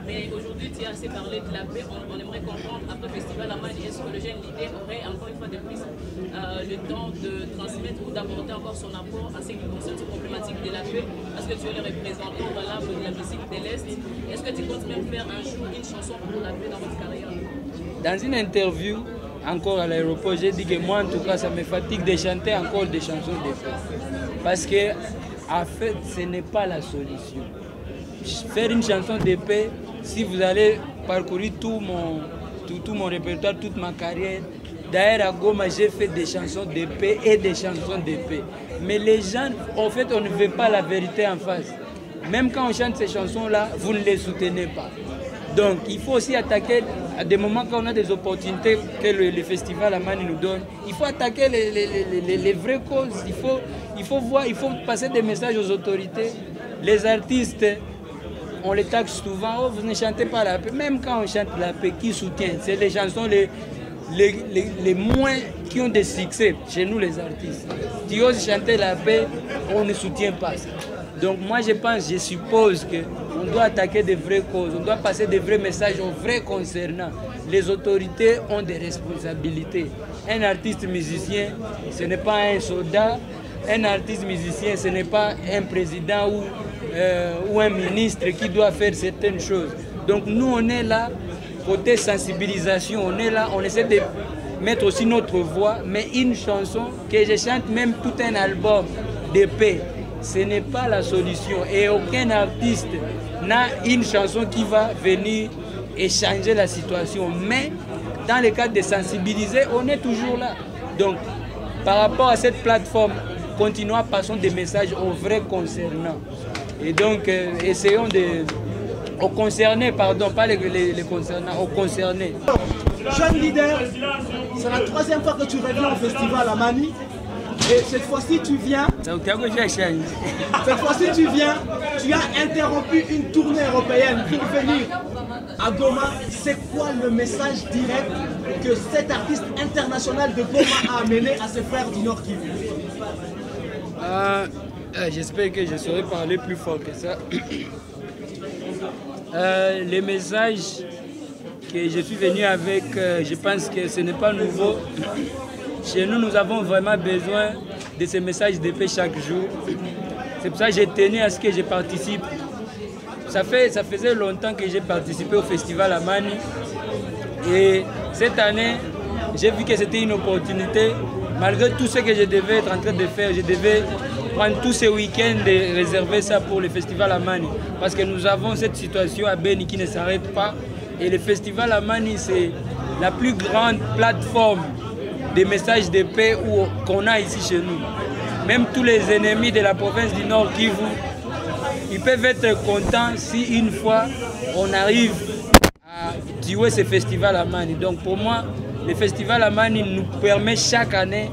Mais aujourd'hui, tu as assez parlé de la paix. On aimerait comprendre, après le festival Amani, est-ce que le jeune leader aurait encore une fois de plus le temps de transmettre ou d'apporter encore son apport à ce qui concerne cette problématique de la paix? Parce que tu es le représentant valable de la musique de l'Est. Est-ce que tu comptes même faire un jour une chanson pour la paix dans votre carrière? Dans une interview, encore à l'aéroport, j'ai dit que moi, en tout cas, ça me fatigue de chanter encore des chansons de paix. Parce que, en fait, ce n'est pas la solution. Faire une chanson de paix, si vous allez parcourir tout mon répertoire, toute ma carrière, d'ailleurs à Goma, j'ai fait des chansons de paix et des chansons de paix. Mais les gens, en fait, on ne veut pas la vérité en face. Même quand on chante ces chansons-là, vous ne les soutenez pas. Donc, il faut aussi attaquer, à des moments quand on a des opportunités que le festival Amani nous donne, il faut attaquer les vraies causes. Il faut passer des messages aux autorités. Les artistes, on les taxe souvent, oh, vous ne chantez pas la paix. Même quand on chante la paix, qui soutient? C'est les chansons les moins qui ont des succès chez nous les artistes. Tu oses chanter la paix, on ne soutient pas ça. Donc moi je suppose qu'on doit attaquer des vraies causes, on doit passer des vrais messages aux vrais concernants. Les autorités ont des responsabilités. Un artiste musicien, ce n'est pas un soldat. Un artiste musicien, ce n'est pas un président ou un ministre qui doit faire certaines choses. Donc nous, on est là, côté sensibilisation, on est là, on essaie de mettre aussi notre voix, mais une chanson que je chante, même tout un album de paix, ce n'est pas la solution. Et aucun artiste n'a une chanson qui va venir et changer la situation. Mais dans le cadre de sensibiliser, on est toujours là. Donc, par rapport à cette plateforme, continuons à passer des messages aux vrais concernants. Et donc, essayons de... aux concernés, pardon, pas les concernants, aux concernés. Jeune leader, c'est la troisième fois que tu reviens au festival Amani. Et cette fois-ci, tu viens. Cette fois-ci, tu as interrompu une tournée européenne pour venir à Goma. C'est quoi le message direct que cet artiste international de Goma a amené à ses frères du Nord Kivu? J'espère que je saurai parler plus fort que ça. Les messages que je suis venu avec, je pense que ce n'est pas nouveau. Chez nous, nous avons vraiment besoin de ces messages de paix chaque jour. C'est pour ça que j'ai tenu à ce que je participe. Ça faisait longtemps que j'ai participé au festival Amani. Et cette année, j'ai vu que c'était une opportunité. Malgré tout ce que je devais être en train de faire, je devais prendre tous ces week-ends et réserver ça pour le festival Amani. Parce que nous avons cette situation à Beni qui ne s'arrête pas. Et le festival Amani, c'est la plus grande plateforme des messages de paix qu'on a ici chez nous. Même tous les ennemis de la province du Nord Kivu, ils peuvent être contents si une fois on arrive à tuer ce festival Amani. Donc pour moi, le festival Amani nous permet chaque année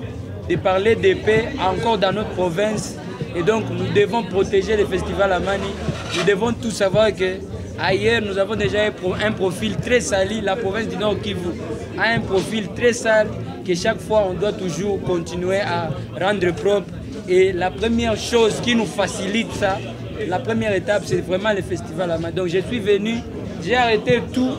de parler de paix encore dans notre province. Et donc nous devons protéger le festival Amani. Nous devons tous savoir que ailleurs, nous avons déjà un profil très sali. La province du Nord Kivu a un profil très sale que chaque fois, on doit toujours continuer à rendre propre. Et la première chose qui nous facilite ça, la première étape, c'est vraiment le festival Amani. Donc, je suis venu, j'ai arrêté tout.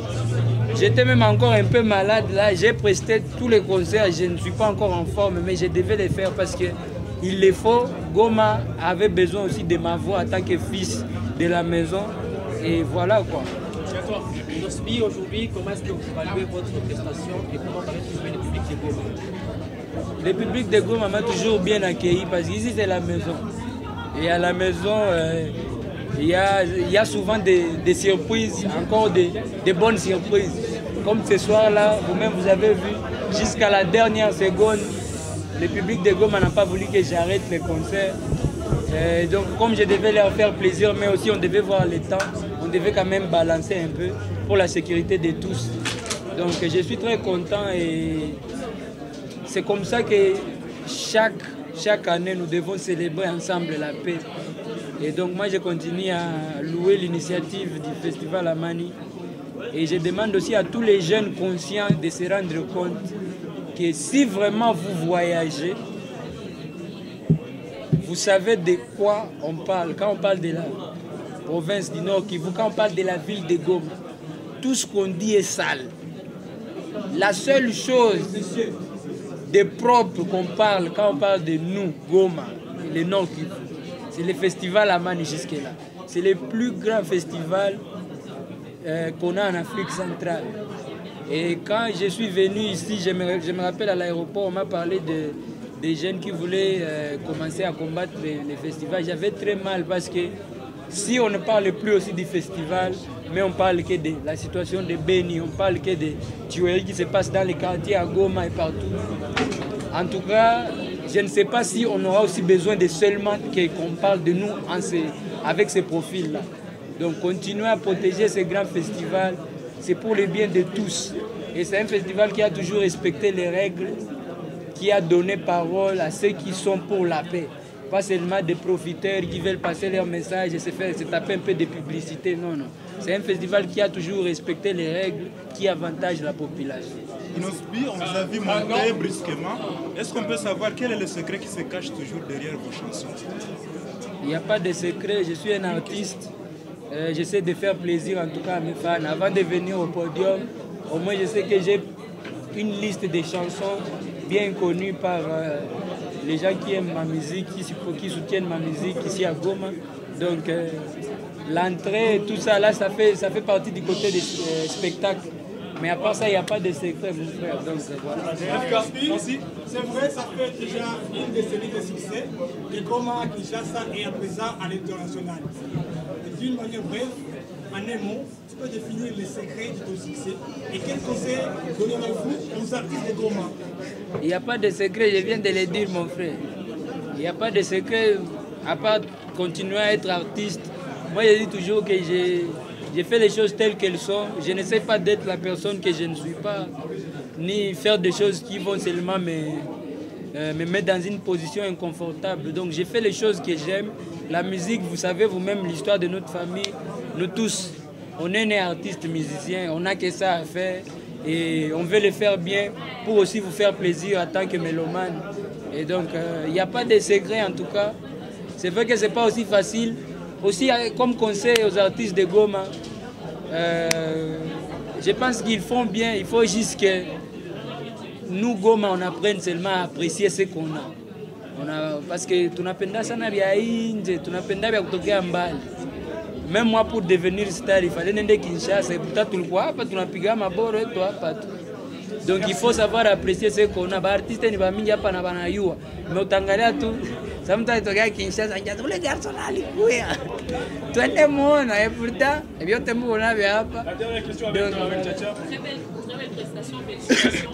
J'étais même encore un peu malade là. J'ai presté tous les concerts. Je ne suis pas encore en forme, mais je devais les faire parce qu'il le faut. Goma avait besoin aussi de ma voix en tant que fils de la maison. Et voilà quoi. D'accord. Aujourd'hui, comment est-ce que vous évaluez votre prestation et comment paraît-il le public de Goma? Le public de Goma m'a toujours bien accueilli parce qu'ici c'est la maison. Et à la maison, il y a souvent des surprises, encore des bonnes surprises. Comme ce soir-là, vous-même vous avez vu, jusqu'à la dernière seconde, le public de Goma n'a pas voulu que j'arrête le concert. Donc comme je devais leur faire plaisir, mais aussi on devait voir le temps, on devait quand même balancer un peu pour la sécurité de tous. Donc je suis très content et c'est comme ça que chaque année nous devons célébrer ensemble la paix. Et donc moi je continue à louer l'initiative du festival Amani. Et je demande aussi à tous les jeunes conscients de se rendre compte que si vraiment vous voyagez, vous savez de quoi on parle. Quand on parle de province du Nord Kivu, quand on parle de la ville de Goma, tout ce qu'on dit est sale. La seule chose de propre qu'on parle, quand on parle de nous, Goma, le Nord Kivu, c'est le festival Amani jusque-là. C'est le plus grand festival qu'on a en Afrique centrale. Et quand je suis venu ici, je me rappelle à l'aéroport, on m'a parlé des jeunes qui voulaient commencer à combattre les festivals. J'avais très mal parce que si on ne parle plus aussi du festival, mais on parle que de la situation de Beni, on parle que de tueries qui se passent dans les quartiers à Goma et partout. En tout cas, je ne sais pas si on aura aussi besoin de seulement qu'on parle de nous avec ces profils-là. Donc continuer à protéger ces grands festivals, c'est pour le bien de tous. Et c'est un festival qui a toujours respecté les règles, qui a donné parole à ceux qui sont pour la paix. Pas seulement des profiteurs qui veulent passer leur message et se taper un peu de publicité. Non, non. C'est un festival qui a toujours respecté les règles, qui avantage la population. Inospi, on vous a vu monter brusquement. Est-ce qu'on peut savoir quel est le secret qui se cache toujours derrière vos chansons? Il n'y a pas de secret, je suis un artiste. J'essaie de faire plaisir en tout cas à mes fans. Avant de venir au podium, au moins je sais que j'ai une liste de chansons bien connues par les gens qui aiment ma musique, qui soutiennent ma musique ici à Goma. Donc l'entrée, tout ça, là, ça fait partie du côté des spectacles. Mais à part ça, il n'y a pas de secret, mon frère. Donc voilà. C'est vrai, ça fait déjà une décennie de succès. Et comment Kinshasa est à présent à l'international. D'une manière brève, en un mot, tu peux définir les secrets de ton succès. Et quel conseil donnez-vous aux artistes de Goma? Il n'y a pas de secret, je viens de le dire, mon frère. Il n'y a pas de secret, à part continuer à être artiste. Moi, je dis toujours que j'ai fait les choses telles qu'elles sont. Je n'essaie pas d'être la personne que je ne suis pas, ni faire des choses qui vont seulement me mettre dans une position inconfortable. Donc, j'ai fait les choses que j'aime. La musique, vous savez vous-même l'histoire de notre famille. Nous tous, on est nés artistes, musiciens, on n'a que ça à faire. Et on veut le faire bien pour aussi vous faire plaisir en tant que mélomane. Et donc, il n'y a pas de secret en tout cas. C'est vrai que ce n'est pas aussi facile. Aussi, comme conseil aux artistes de Goma, je pense qu'ils font bien. Il faut juste que nous, Goma, on apprenne seulement à apprécier ce qu'on a. Parce que tunapenda sana vya nje, tunapenda vya kutokea mbali. Même moi, pour devenir star, il fallait nende Kinshasa. Et pourtant, tulikuwa hapa, tunapiga maboro yetu hapa tu. Donc il faut savoir apprécier ce qu'on a. Les artistes ni bamingi hapa na banayua. Mais utangalia tu, samta itokea Kinshasa, njaza ule garçon alikuya. Twende muona et pourtant, et bien te muona vya hapa. La dernière question avec Chacha. Très belle prestation, félicitations.